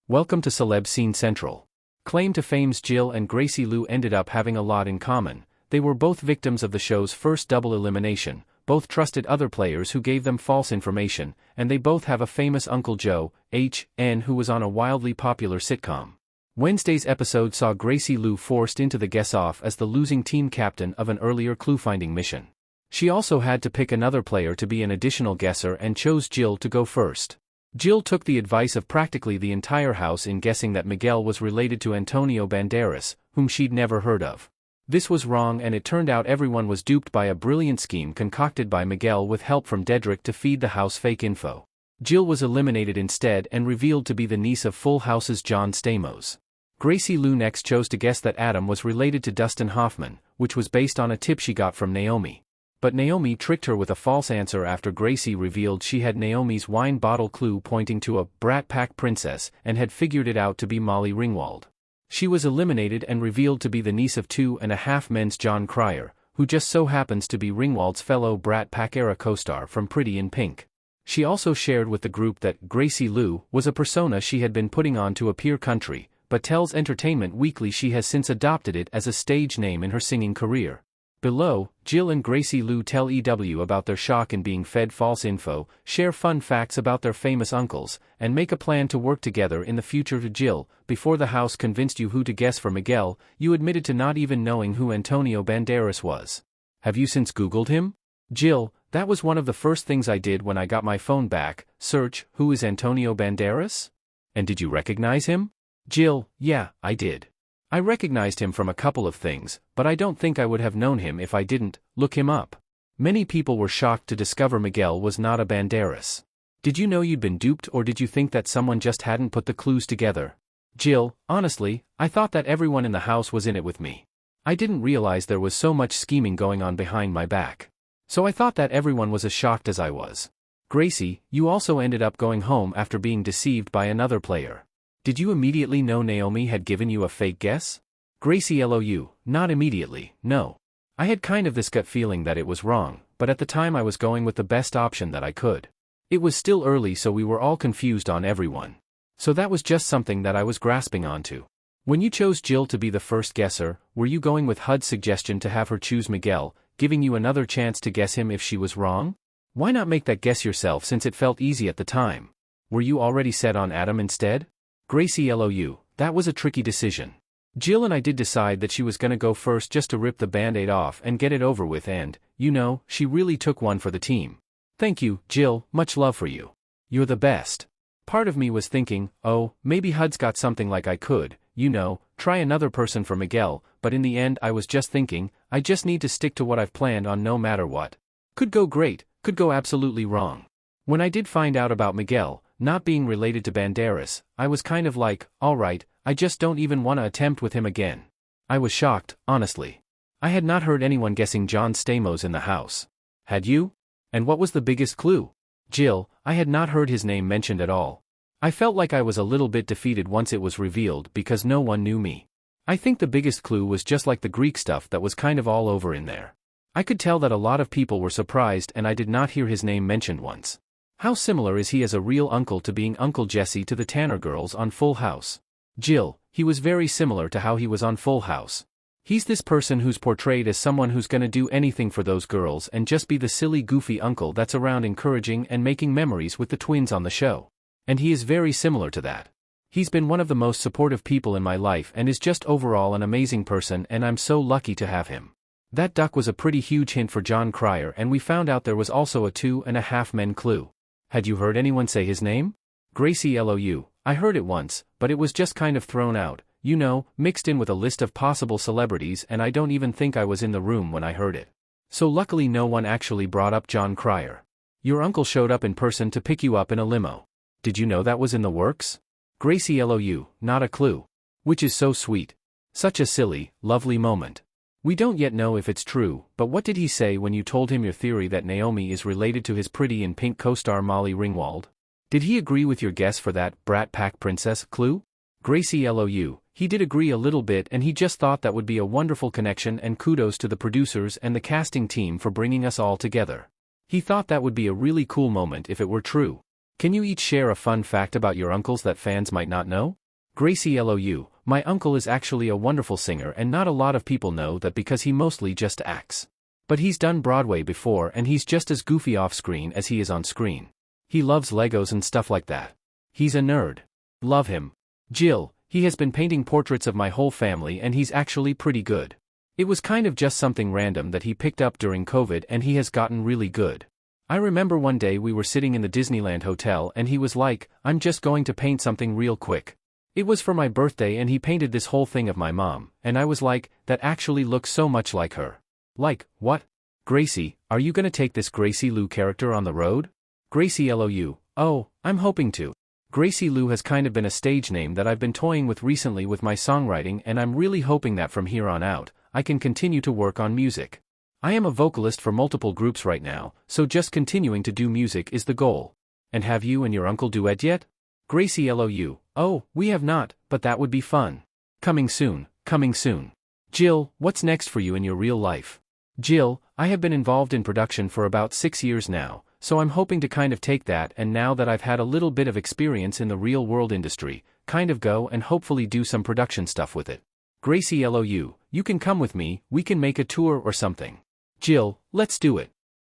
Welcome to Celeb Scene Central. Claim to fame's Jill and Gracie Lou ended up having a lot in common. They were both victims of the show's first double elimination, both trusted other players who gave them false information, and they both have a famous Uncle Joe, H.N., who was on a wildly popular sitcom. Wednesday's episode saw Gracie Lou forced into the guess-off as the losing team captain of an earlier clue-finding mission. She also had to pick another player to be an additional guesser and chose Jill to go first. Jill took the advice of practically the entire house in guessing that Miguel was related to Antonio Banderas, whom she'd never heard of. This was wrong, and it turned out everyone was duped by a brilliant scheme concocted by Miguel with help from Dedrick to feed the house fake info. Jill was eliminated instead and revealed to be the niece of Full House's John Stamos. Gracie Lou next chose to guess that Adam was related to Dustin Hoffman, which was based on a tip she got from Naomi. But Naomi tricked her with a false answer after Gracie revealed she had Naomi's wine bottle clue pointing to a Brat Pack princess and had figured it out to be Molly Ringwald. She was eliminated and revealed to be the niece of 2.5 Men's John Cryer, who just so happens to be Ringwald's fellow Brat Pack-era co-star from Pretty in Pink. She also shared with the group that Gracie Lou was a persona she had been putting on to appear country, but tells Entertainment Weekly she has since adopted it as a stage name in her singing career. Below, Jill and Gracie Lou tell EW about their shock in being fed false info, share fun facts about their famous uncles, and make a plan to work together in the future. To Jill, before the house convinced you who to guess for Miguel, you admitted to not even knowing who Antonio Banderas was. Have you since Googled him? Jill, that was one of the first things I did when I got my phone back. Search, who is Antonio Banderas? And did you recognize him? Jill, yeah, I did. I recognized him from a couple of things, but I don't think I would have known him if I didn't look him up. Many people were shocked to discover Miguel was not a Banderas. Did you know you'd been duped, or did you think that someone just hadn't put the clues together? Jill, honestly, I thought that everyone in the house was in it with me. I didn't realize there was so much scheming going on behind my back. So I thought that everyone was as shocked as I was. Gracie, you also ended up going home after being deceived by another player. Did you immediately know Naomi had given you a fake guess? Gracie LOU, not immediately, no. I had kind of this gut feeling that it was wrong, but at the time I was going with the best option that I could. It was still early, so we were all confused on everyone. So that was just something that I was grasping onto. When you chose Jill to be the first guesser, were you going with HUD's suggestion to have her choose Miguel, giving you another chance to guess him if she was wrong? Why not make that guess yourself since it felt easy at the time? Were you already set on Adam instead? Gracie LOU, that was a tricky decision. Jill and I did decide that she was gonna go first just to rip the band-aid off and get it over with, and, you know, she really took one for the team. Thank you, Jill, much love for you. You're the best. Part of me was thinking, oh, maybe HUD's got something like I could, you know, try another person for Miguel, but in the end I was just thinking, I just need to stick to what I've planned on no matter what. Could go great, could go absolutely wrong. When I did find out about Miguel, not being related to Banderas, I was kind of like, alright, I just don't even want to attempt with him again. I was shocked, honestly. I had not heard anyone guessing John Stamos in the house. Had you? And what was the biggest clue? Jill, I had not heard his name mentioned at all. I felt like I was a little bit defeated once it was revealed because no one knew me. I think the biggest clue was just like the Greek stuff that was kind of all over in there. I could tell that a lot of people were surprised and I did not hear his name mentioned once. How similar is he as a real uncle to being Uncle Jesse to the Tanner girls on Full House? Jill, he was very similar to how he was on Full House. He's this person who's portrayed as someone who's gonna do anything for those girls and just be the silly goofy uncle that's around encouraging and making memories with the twins on the show. And he is very similar to that. He's been one of the most supportive people in my life and is just overall an amazing person, and I'm so lucky to have him. That duck was a pretty huge hint for John Cryer, and we found out there was also a 2.5 Men clue. Had you heard anyone say his name? Gracie LOU, I heard it once, but it was just kind of thrown out, you know, mixed in with a list of possible celebrities, and I don't even think I was in the room when I heard it. So luckily no one actually brought up John Cryer. Your uncle showed up in person to pick you up in a limo. Did you know that was in the works? Gracie LOU, not a clue. Which is so sweet. Such a silly, lovely moment. We don't yet know if it's true, but what did he say when you told him your theory that Naomi is related to his Pretty in Pink co-star Molly Ringwald? Did he agree with your guess for that Brat Pack princess clue? Gracie LOU, he did agree a little bit, and he just thought that would be a wonderful connection, and kudos to the producers and the casting team for bringing us all together. He thought that would be a really cool moment if it were true. Can you each share a fun fact about your uncles that fans might not know? Gracie LOU, my uncle is actually a wonderful singer and not a lot of people know that because he mostly just acts. But he's done Broadway before and he's just as goofy off screen as he is on screen. He loves Legos and stuff like that. He's a nerd. Love him. Jill, he has been painting portraits of my whole family and he's actually pretty good. It was kind of just something random that he picked up during COVID and he has gotten really good. I remember one day we were sitting in the Disneyland hotel and he was like, I'm just going to paint something real quick. It was for my birthday and he painted this whole thing of my mom, and I was like, that actually looks so much like her. Like, what? Gracie, are you gonna take this Gracie Lou character on the road? Gracie LOU, oh, I'm hoping to. Gracie Lou has kind of been a stage name that I've been toying with recently with my songwriting and I'm really hoping that from here on out, I can continue to work on music. I am a vocalist for multiple groups right now, so just continuing to do music is the goal. And have you and your uncle duet yet? Gracie LOU, oh, we have not, but that would be fun. Coming soon, coming soon. Jill, what's next for you in your real life? Jill, I have been involved in production for about 6 years now, so I'm hoping to kind of take that and now that I've had a little bit of experience in the real world industry, kind of go and hopefully do some production stuff with it. Gracie LOU, you can come with me, we can make a tour or something. Jill, let's do it.